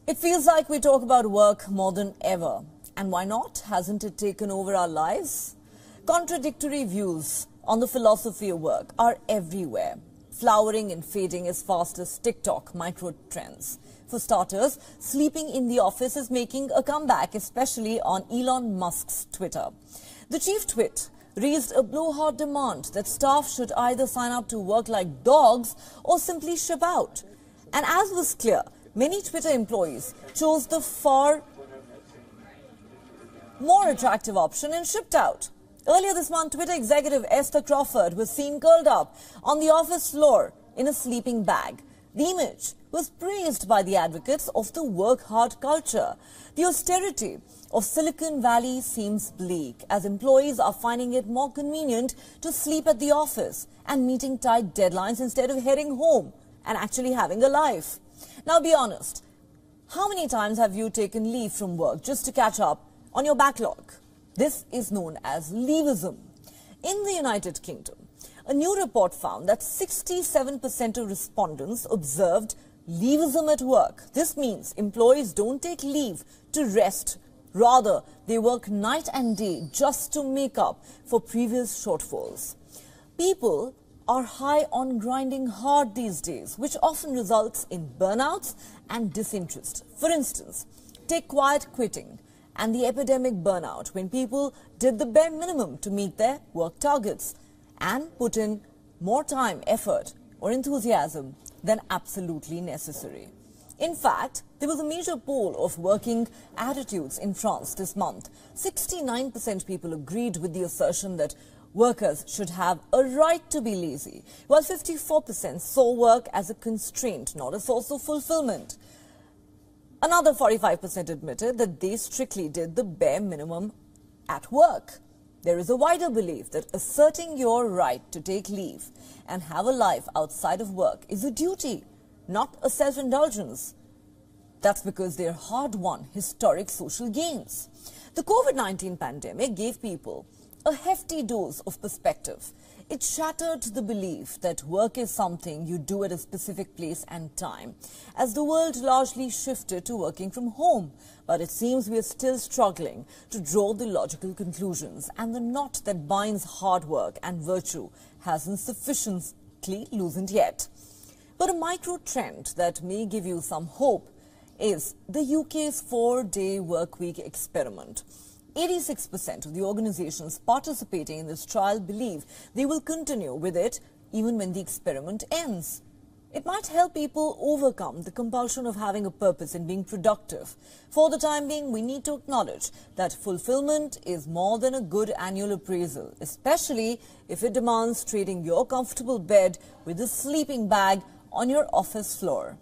It feels like we talk about work more than ever. And why not? Hasn't it taken over our lives? Contradictory views on the philosophy of work are everywhere, flowering and fading as fast as TikTok micro-trends. For starters, sleeping in the office is making a comeback, especially on Elon Musk's Twitter. The chief twit raised a blowhard demand that staff should either sign up to work like dogs or simply ship out. And as was clear, many Twitter employees chose the far more attractive option and shipped out. Earlier this month, Twitter executive Esther Crawford was seen curled up on the office floor in a sleeping bag. The image was praised by the advocates of the work-hard culture. The austerity of Silicon Valley seems bleak, as employees are finding it more convenient to sleep at the office and meeting tight deadlines instead of heading home and actually having a life. Now, be honest, how many times have you taken leave from work just to catch up on your backlog? This is known as leavism. In the United Kingdom, a new report found that 67% of respondents observed leavism at work. This means employees don't take leave to rest. Rather, they work night and day just to make up for previous shortfalls. People are high on grinding hard these days, which often results in burnouts and disinterest. For instance, take quiet quitting and the epidemic burnout when people did the bare minimum to meet their work targets and put in more time, effort or enthusiasm than absolutely necessary. In fact, there was a major poll of working attitudes in France this month. 69% people agreed with the assertion that workers should have a right to be lazy, while 54% saw work as a constraint, not a source of fulfillment. Another 45% admitted that they strictly did the bare minimum at work. There is a wider belief that asserting your right to take leave and have a life outside of work is a duty, not a self-indulgence. That's because they're hard-won historic social gains. The COVID-19 pandemic gave people a hefty dose of perspective. It shattered the belief that work is something you do at a specific place and time, as the world largely shifted to working from home. But it seems we are still struggling to draw the logical conclusions, and the knot that binds hard work and virtue hasn't sufficiently loosened yet. But a micro-trend that may give you some hope is the UK's 4-day workweek experiment. 86% of the organizations participating in this trial believe they will continue with it even when the experiment ends. It might help people overcome the compulsion of having a purpose and being productive. For the time being, we need to acknowledge that fulfillment is more than a good annual appraisal, especially if it demands trading your comfortable bed with a sleeping bag on your office floor.